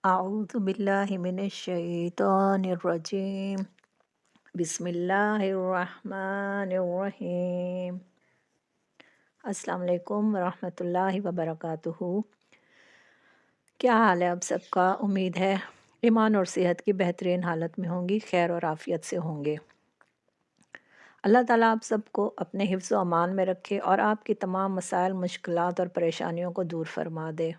أعوذ بالله من الشيطان الرجيم بسم الله الرحمن الرحیم السلام علیکم ورحمۃ اللہ وبرکاتہ۔ کیا حال ہے آپ سب کا؟ امید ہے ایمان اور صحت کی بہترین حالت میں ہوں گی، خیر اور عافیت سے ہوں گے۔ اللہ تعالیٰ آپ سب کو اپنے حفظ و امان میں رکھے اور آپ کی تمام مسائل، مشکلات اور پریشانیوں کو دور فرما دے۔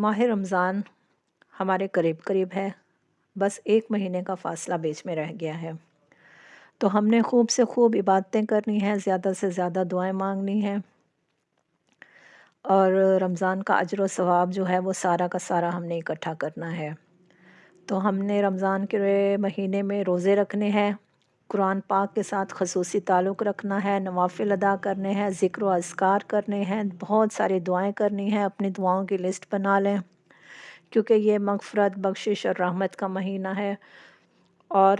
ماہ رمضان ہمارے قریب قریب ہے، بس 1 مہینے کا فاصلہ بیچ میں رہ گیا ہے، تو ہم نے خوب سے خوب عبادتیں کرنی ہیں، زیادہ سے زیادہ دعائیں مانگنی ہیں، اور رمضان کا اجر و ثواب جو ہے وہ سارا کا سارا ہم نے اکٹھا کرنا ہے۔ تو ہم نے رمضان کے مہینے میں روزے رکھنے ہیں، قرآن پاک کے ساتھ خصوصی تعلق رکھنا ہے، نوافل ادا کرنے ہیں، ذکر و اذکار کرنے ہیں، بہت ساری دعائیں کرنی ہیں۔ اپنی دعاؤں کی لسٹ بنا لیں، کیونکہ یہ مغفرت، بخشش اور رحمت کا مہینہ ہے، اور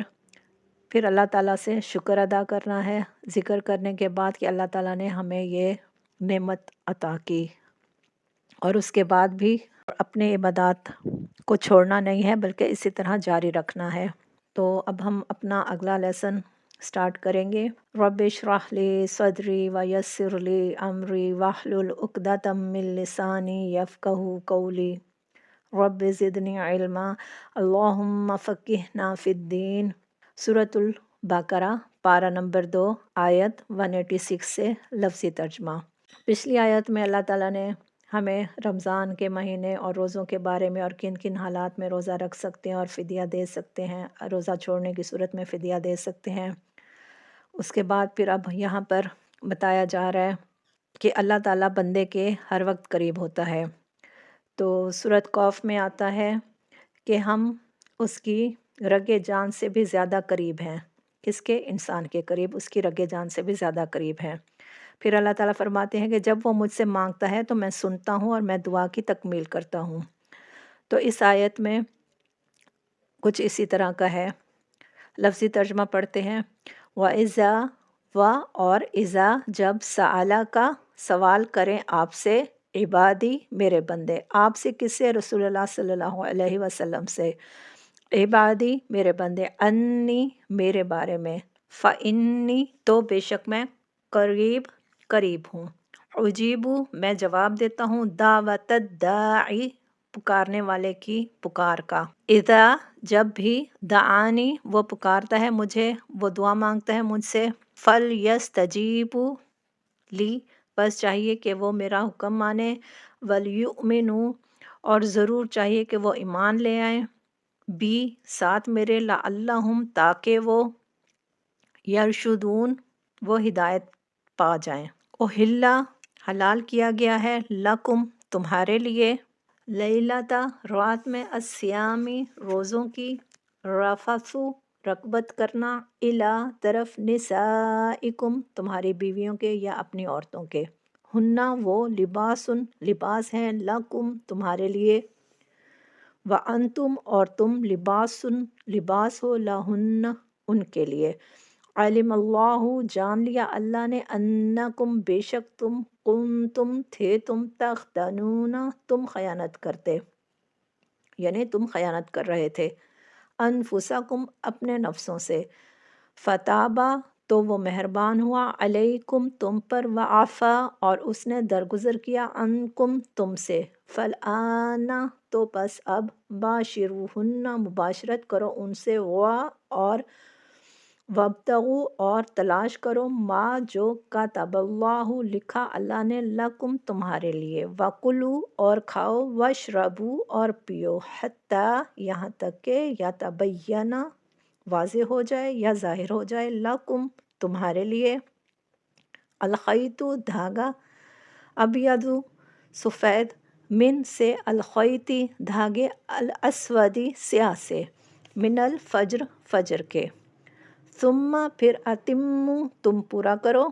پھر اللہ تعالیٰ سے شکر ادا کرنا ہے ذکر کرنے کے بعد کہ اللہ تعالیٰ نے ہمیں یہ نعمت عطا کی، اور اس کے بعد بھی اپنے عبادات کو چھوڑنا نہیں ہے بلکہ اسی طرح جاری رکھنا ہے۔ تو اب ہم اپنا اگلا لیسن سٹارٹ کریں گے۔ رب اشرح لی صدری ویسر لی امری واحلل عقدۃ من لسانی یفقہوا قولی رب زدنی علما اللہم فقہنا فی الدین۔ سورۃ البقرہ پارہ نمبر 2 آیت 186 سے لفظی ترجمہ۔ پچھلی آیت میں اللہ تعالیٰ نے ہمیں رمضان کے مہینے اور روزوں کے بارے میں اور کن کن حالات میں روزہ رکھ سکتے ہیں اور فدیہ دے سکتے ہیں، روزہ چھوڑنے کی صورت میں فدیہ دے سکتے ہیں۔ اس کے بعد پھر اب یہاں پر بتایا جا رہا ہے کہ اللہ تعالیٰ بندے کے ہر وقت قریب ہوتا ہے۔ تو سورۃ قوف میں آتا ہے کہ ہم اس کی رگ جان سے بھی زیادہ قریب ہیں۔ کس کے؟ انسان کے قریب، اس کی رگ جان سے بھی زیادہ قریب ہیں۔ پھر اللہ تعالیٰ فرماتے ہیں کہ جب وہ مجھ سے مانگتا ہے تو میں سنتا ہوں اور میں دعا کی تکمیل کرتا ہوں۔ تو اس آیت میں کچھ اسی طرح کا ہے۔ لفظی ترجمہ پڑھتے ہیں۔ وَإِذَا اور اذا جب سألہ کا سوال کریں آپ سے عبادی میرے بندے، آپ سے کس سے؟ رسول اللہ صلی اللہ علیہ وسلم سے۔ عبادی میرے بندے، انی میرے بارے میں، فإنی تو بے شک میں، قریب ہوں، اجیبو میں جواب دیتا ہوں، دعوت الداعی پکارنے والے کی پکار کا، اذا جب بھی، دعانی وہ پکارتا ہے مجھے، وہ دعا مانگتا ہے مجھ سے، فلیستجیبوا لی بس چاہیے کہ وہ میرا حکم مانے، ولیؤمنوا اور ضرور چاہیے کہ وہ ایمان لے آئیں، بی ساتھ میرے، لعلہم تاکہ وہ، یرشدون وہ ہدایت پا جائیں۔ اوہلا حلال کیا گیا ہے، لکم تمہارے لیے، لیلتا رات میں، الصیامی روزوں کی، رفثو رغبت کرنا، الی طرف، نسائکم تمہاری بیویوں کے یا اپنی عورتوں کے، ہنہ وہ، لباسن لباس ہیں، لکم تمہارے لیے، وانتم اور تم، لباسن لباس ہو، لہن ان کے لیے، علم اللہ جان لیا اللہ نے، انکم بے شک تم، کنتم تھے تم، تختنون تم خیانت کرتے، یعنی تم خیانت کر رہے تھے، انفسکم اپنے نفسوں سے، فتابا تو وہ مہربان ہوا، علیکم تم پر، وعفا اور اس نے درگزر کیا، عنکم تم سے، فالآن تو پس اب، باشروہن مباشرت کرو ان سے، اور وابتغوا اور تلاش کرو، ما جو کتب اللہ لکھا اللہ نے، لکم تمہارے لیے، وکلوا اور کھاؤ، واشربوا اور پیو، حتی یہاں تک کہ، یتبین واضح ہو جائے یا ظاہر ہو جائے، لکم تمہارے لیے، الخیط دھاگا، ابیض سفید، من سے، الخیط دھاگے، الاسود سیاہ سے، من الفجر فجر کے، ثم پھر، اتموا تم پورا کرو،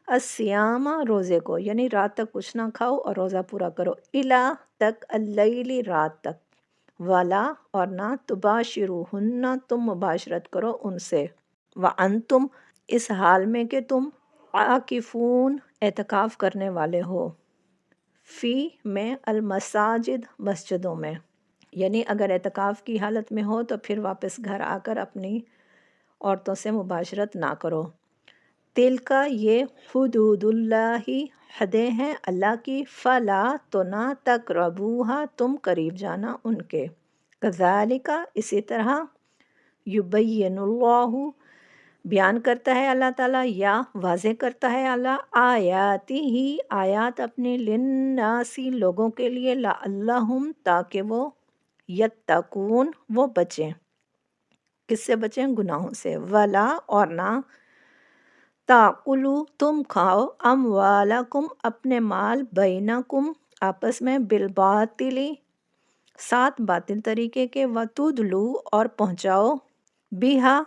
الصیام روزے کو، یعنی رات تک کچھ نہ کھاؤ اور روزہ پورا کرو، الی تک، اللیل رات تک، ولا اور نہ، تباشروہن تم مباشرت کرو ان سے، وانتم اس حال میں کہ تم، عاکفون اعتکاف کرنے والے ہو، فی میں المساجد مسجدوں میں، یعنی اگر اعتکاف کی حالت میں ہو تو پھر واپس گھر آ کر اپنی عورتوں سے مباشرت نہ کرو۔ تل کا یہ حدود اللہ حدیں ہیں اللہ کی، فلا تو نہ تقربوہا تم قریب جانا ان کے، کذالک اسی طرح، یبین اللہ بیان کرتا ہے اللہ تعالیٰ یا واضح کرتا ہے اللہ آیاتی ہی آیات اپنی للناسی لوگوں کے لیے، لعلہم تاکہ وہ یتقون وہ بچیں، کس سے بچیں؟ گناہوں سے، ولا اور نہ تاکلو تم کھاؤ اموالکم اپنے مال بینکم آپس میں بالباطلی ساتھ باطل طریقے کے، وتدلو اور پہنچاؤ بیہا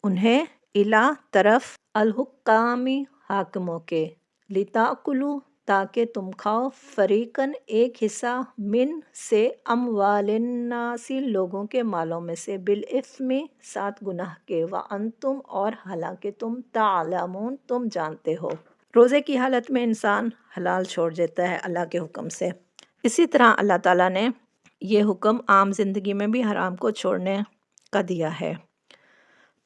انہیں الا طرف الحکامی حاکموں کے، لتاکلو تاکہ تم کھاؤ فریقاً ایک حصہ من سے اموال الناسی لوگوں کے مالوں میں سے، بالاثم ساتھ گناہ کے، وانتم اور حالانکہ تم تعلمون تم جانتے ہو۔ روزے کی حالت میں انسان حلال چھوڑ دیتا ہے اللہ کے حکم سے، اسی طرح اللہ تعالیٰ نے یہ حکم عام زندگی میں بھی حرام کو چھوڑنے کا دیا ہے۔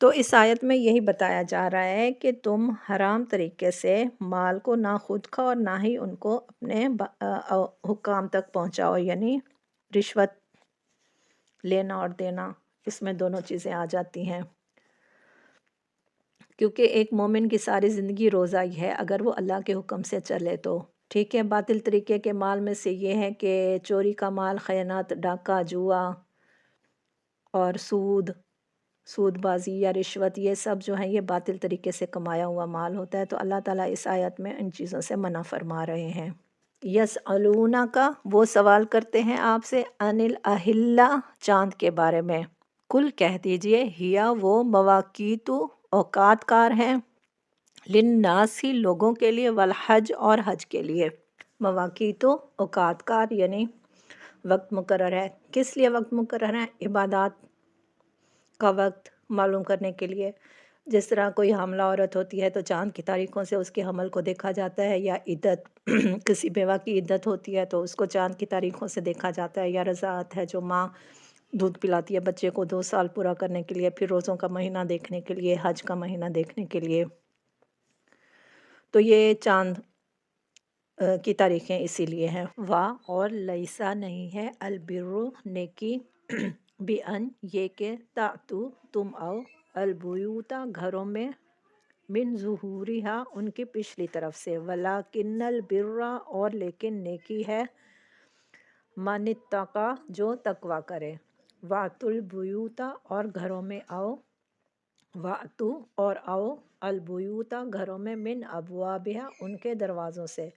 تو اس آیت میں یہی بتایا جا رہا ہے کہ تم حرام طریقے سے مال کو نہ خود کھاؤ اور نہ ہی ان کو اپنے حکام تک پہنچاؤ، یعنی رشوت لینا اور دینا، اس میں دونوں چیزیں آ جاتی ہیں، کیونکہ ایک مومن کی ساری زندگی روزہ ہی ہے اگر وہ اللہ کے حکم سے چلے تو ٹھیک ہے۔ باطل طریقے کے مال میں سے یہ ہے کہ چوری کا مال، خیانت، ڈاکہ، جوا اور سود بازی یا رشوت، یہ سب جو ہیں یہ باطل طریقے سے کمایا ہوا مال ہوتا ہے، تو اللہ تعالیٰ اس آیت میں ان چیزوں سے منع فرما رہے ہیں۔ یسألونک وہ سوال کرتے ہیں آپ سے، عن الاہلہ چاند کے بارے میں، کل کہہ دیجئے، ہیا وہ مواقیت اوقات کار ہیں، للناس ہی لوگوں کے لیے، والحج اور حج کے لیے۔ مواقیت اوقات کار یعنی وقت مقرر ہے، کس لیے وقت مقرر ہے؟ عبادات کا وقت معلوم کرنے کے لیے، جس طرح کوئی حاملہ عورت ہوتی ہے تو چاند کی تاریخوں سے اس کے حمل کو دیکھا جاتا ہے، یا عدت کسی بیوہ کی عدت ہوتی ہے تو اس کو چاند کی تاریخوں سے دیکھا جاتا ہے، یا رضاعت ہے جو ماں دودھ پلاتی ہے بچے کو 2 سال پورا کرنے کے لیے، پھر روزوں کا مہینہ دیکھنے کے لیے، حج کا مہینہ دیکھنے کے لیے، تو یہ چاند کی تاریخیں اسی لیے ہیں۔ اور لیسا نہیں ہے، البر نیکی، بِأَن یہ کہ تَأْتُوا تم آؤ، البیوتا گھروں میں، من ظہورہا ان کی پچھلی طرف سے، ولیکن البر اور لیکن نیکی ہے، من اتقی جو تقوی کرے، وَأْتُوا الْبُیُوتَ اور گھروں میں آؤ، وَأْتُوا اور آؤ، البیوت گھروں میں، من ابوابہا ان کے دروازوں سے،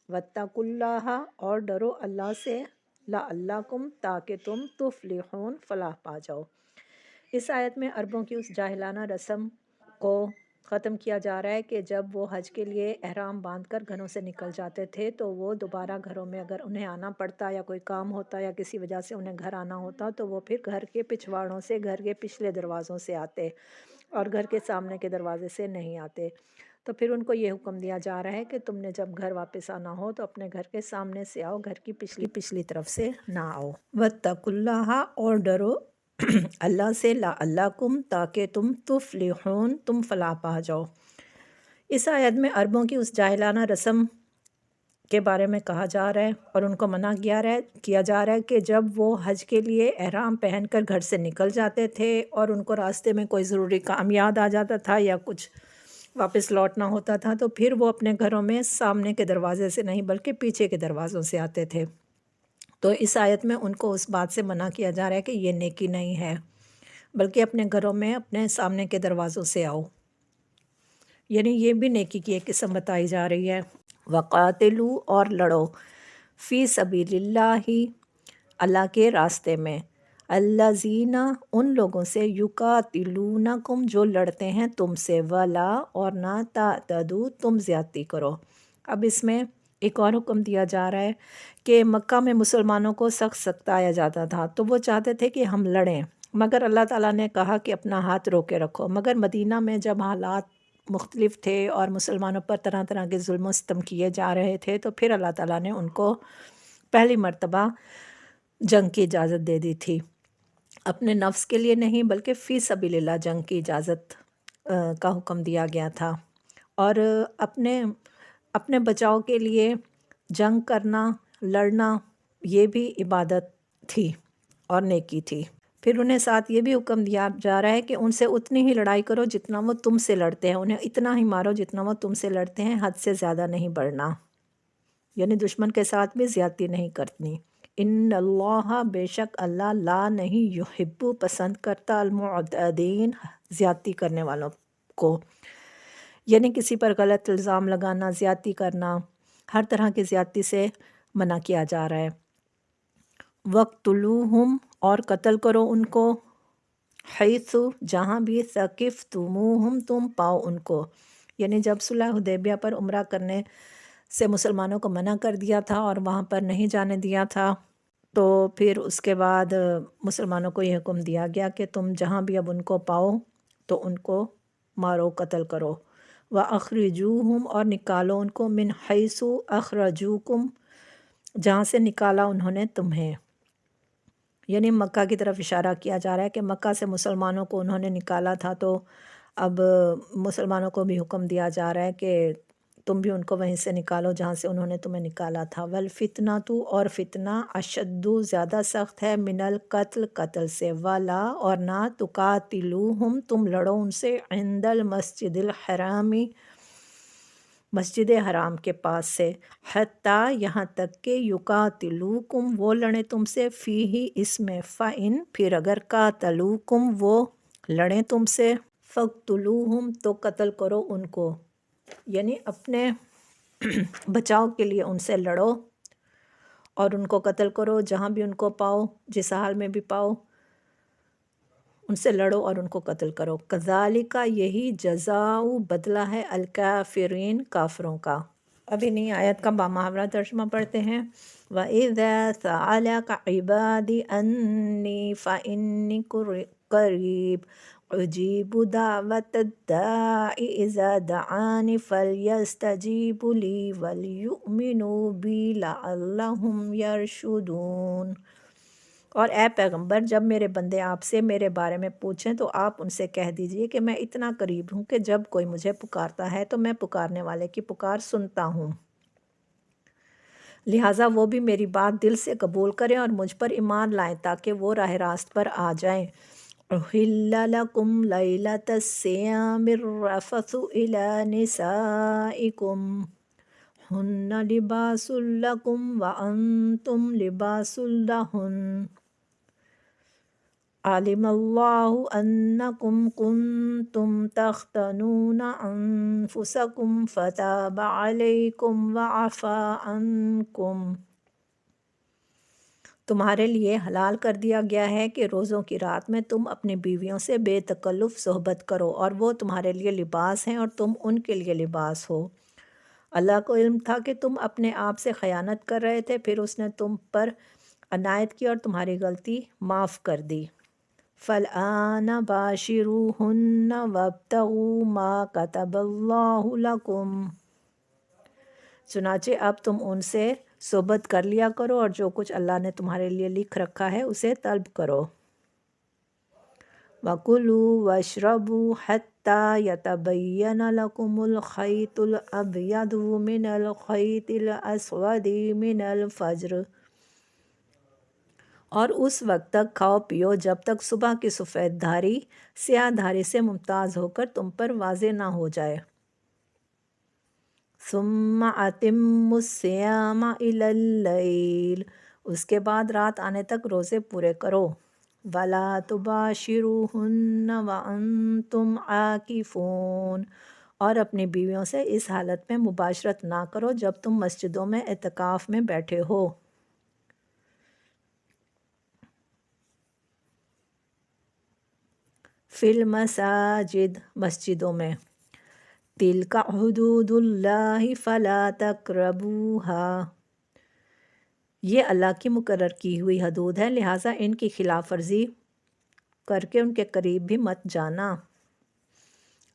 واتقوا اللہ اور ڈرو اللہ سے، لعلکم تاکہ تم تفلحون فلاح پا جاؤ۔ اس آیت میں عربوں کی اس جاہلانہ رسم کو ختم کیا جا رہا ہے کہ جب وہ حج کے لیے احرام باندھ کر گھروں سے نکل جاتے تھے تو وہ دوبارہ گھروں میں اگر انہیں آنا پڑتا یا کوئی کام ہوتا یا کسی وجہ سے انہیں گھر آنا ہوتا تو وہ پھر گھر کے پچھواڑوں سے، گھر کے پچھلے دروازوں سے آتے اور گھر کے سامنے کے دروازے سے نہیں آتے۔ تو پھر ان کو یہ حکم دیا جا رہا ہے کہ تم نے جب گھر واپس آنا ہو تو اپنے گھر کے سامنے سے آؤ، گھر کی پچھلی طرف سے نہ آؤ۔ واتقوا اللہ اور ڈرو اللہ سے، لعلکم تاکہ تم تفلحون تم فلاح پا جاؤ۔ اس آیت میں عربوں کی اس جاہلانہ رسم کے بارے میں کہا جا رہا ہے اور ان کو منع کیا جا رہا ہے کہ جب وہ حج کے لیے احرام پہن کر گھر سے نکل جاتے تھے اور ان کو راستے میں کوئی ضروری کام یاد آ جاتا تھا یا کچھ واپس لوٹنا ہوتا تھا تو پھر وہ اپنے گھروں میں سامنے کے دروازے سے نہیں بلکہ پیچھے کے دروازوں سے آتے تھے۔ تو اس آیت میں ان کو اس بات سے منع کیا جا رہا ہے کہ یہ نیکی نہیں ہے، بلکہ اپنے گھروں میں اپنے سامنے کے دروازوں سے آؤ، یعنی یہ بھی نیکی کی ایک قسم بتائی جا رہی ہے۔ وقاتلوا اور لڑو، فی سبیل اللہ اللہ کے راستے میں، الذین ان لوگوں سے، یقاتلونکم جو لڑتے ہیں تم سے، ولا اور نہ تعتدوا تم زیادتی کرو۔ اب اس میں ایک اور حکم دیا جا رہا ہے کہ مکہ میں مسلمانوں کو سخت ستایا جاتا تھا تو وہ چاہتے تھے کہ ہم لڑیں، مگر اللہ تعالیٰ نے کہا کہ اپنا ہاتھ روکے رکھو، مگر مدینہ میں جب حالات مختلف تھے اور مسلمانوں پر طرح طرح کے ظلم و ستم کیے جا رہے تھے، تو پھر اللہ تعالیٰ نے ان کو پہلی مرتبہ جنگ کی اجازت دے دی تھی، اپنے نفس کے لیے نہیں بلکہ فی سبیل اللہ جنگ کی اجازت کا حکم دیا گیا تھا، اور اپنے بچاؤ کے لیے جنگ کرنا، لڑنا، یہ بھی عبادت تھی اور نیکی تھی۔ پھر انہیں ساتھ یہ بھی حکم دیا جا رہا ہے کہ ان سے اتنی ہی لڑائی کرو جتنا وہ تم سے لڑتے ہیں، انہیں اتنا ہی مارو جتنا وہ تم سے لڑتے ہیں، حد سے زیادہ نہیں بڑھنا، یعنی دشمن کے ساتھ بھی زیادتی نہیں کرنی۔ ان اللہ، بے شک اللہ، لا نہیں، یحب پسند کرتا، المعتدین زیادتی کرنے والوں کو، یعنی کسی پر غلط الزام لگانا، زیادتی کرنا، ہر طرح کی زیادتی سے منع کیا جا رہا ہے۔ وَاقْتُلُوهُمْ، اور قتل کرو ان کو، حیث، جہاں بھی، ثقفتموہم، تم پاؤ ان کو، یعنی جب صلح حدیبیہ پر عمرہ کرنے سے مسلمانوں کو منع کر دیا تھا اور وہاں پر نہیں جانے دیا تھا، تو پھر اس کے بعد مسلمانوں کو یہ حکم دیا گیا کہ تم جہاں بھی اب ان کو پاؤ تو ان کو مارو، قتل کرو۔ وَأَخْرِجُوهُمْ، اور نکالو ان کو، من حیث اخرجوکم، جہاں سے نکالا انہوں نے تمہیں، یعنی مکہ کی طرف اشارہ کیا جا رہا ہے کہ مکہ سے مسلمانوں کو انہوں نے نکالا تھا، تو اب مسلمانوں کو بھی حکم دیا جا رہا ہے کہ تم بھی ان کو وہیں سے نکالو جہاں سے انہوں نے تمہیں نکالا تھا۔ والفتنۃ، اور فتنہ، اشد، زیادہ سخت ہے، من القتل، قتل سے، ولا، اور نہ، تقاتلوہم، تم لڑو ان سے، عند المسجد الحرامی، مسجد حرام کے پاس سے، حتیٰ، یہاں تک کہ، یقاتلوکم، وہ لڑیں تم سے، فیہ، اس میں، فَإِن، پھر اگر، قاتلوکم، وہ لڑیں تم سے، فَاقْتُلُوہم، تو قتل کرو ان کو، یعنی اپنے بچاؤ کے لیے ان سے لڑو اور ان کو قتل کرو جہاں بھی ان کو پاؤ، جس حال میں بھی پاؤ، ان سے لڑو اور ان کو قتل کرو۔ کذالک، یہی، جزاء، بدلہ ہے، الکافرین، کافروں کا۔ اب انہی آیت کا بامحاورہ ترجمہ پڑھتے ہیں۔ وَإِذَا سَأَلَكَ عِبَادِي أَنِّي فَإِنِّي قَرِيبٌ أُجِيبُ دَعْوَةَ الدَّاعِ إِذَا دَعَانِ فَلْيَسْتَجِيبُوا لِي وَلْيُؤْمِنُوا بِي لَعَلَّهُمْ يَرْشُدُونَ۔ اور اے پیغمبر، جب میرے بندے آپ سے میرے بارے میں پوچھیں تو آپ ان سے کہہ دیجئے کہ میں اتنا قریب ہوں کہ جب کوئی مجھے پکارتا ہے تو میں پکارنے والے کی پکار سنتا ہوں، لہٰذا وہ بھی میری بات دل سے قبول کریں اور مجھ پر ایمان لائیں تاکہ وہ راہ راست پر آ جائیں۔ اُحِلَّ لَكُمْ لَيْلَةَ الصِّيَامِ الرَّفَثُ إِلَىٰ نِسَائِكُمْ هُنَّ لِبَاسٌ لَكُمْ وَأَنْتُمْ لِبَاسٌ لَهُنَّ عَلِمَ اللَّهُ أَنَّكُمْ كُنْتُمْ تَخْتَانُونَ أَنفُسَكُمْ فَتَابَ عَلَيْكُمْ وَعَفَا عَنْكُمْ۔ تمہارے لیے حلال کر دیا گیا ہے کہ روزوں کی رات میں تم اپنی بیویوں سے بے تکلف صحبت کرو، اور وہ تمہارے لیے لباس ہیں اور تم ان کے لیے لباس ہو۔ اللہ کو علم تھا کہ تم اپنے آپ سے خیانت کر رہے تھے، پھر اس نے تم پر عنایت کی اور تمہاری غلطی معاف کر دی۔ فَالْآنَ بَاشِرُوهُنَّ وَابْتَغُوا مَا كَتَبَ اللَّهُ لَكُمْ، چنانچہ اب تم ان سے صحبت کر لیا کرو اور جو کچھ اللہ نے تمہارے لیے لکھ رکھا ہے اسے طلب کرو۔ وَكُلُوا وَاشْرَبُوا حَتَّى يَتَبَيَّنَ لَكُمُ الْخَيْطُ الْأَبْيَضُ مِنَ الْخَيْطِ الْأَسْوَدِ مِنَ الْفَجْرِ، اور اس وقت تک کھاؤ پیو جب تک صبح کی سفید دھاری سیاہ دھاری سے ممتاز ہو کر تم پر واضح نہ ہو جائے۔ ثُمَّ أَتِمُّوا الصِّيَامَ إِلَى اللَّيْلِ، اس کے بعد رات آنے تک روزے پورے کرو۔ وَلَا تُبَاشِرُوهُنَّ وَأَنْتُمْ عَاكِفُونَ، اور اپنی بیویوں سے اس حالت میں مباشرت نہ کرو جب تم مسجدوں میں اعتکاف میں بیٹھے ہو۔ فی المساجد، مسجدوں میں، تِلْکَ حُدُودُ اللَّهِ فَلَا تَقْرَبُوهَا، یہ اللہ کی مقرر کی ہوئی حدود ہے، لہٰذا ان کی خلاف ورزی کر کے ان کے قریب بھی مت جانا۔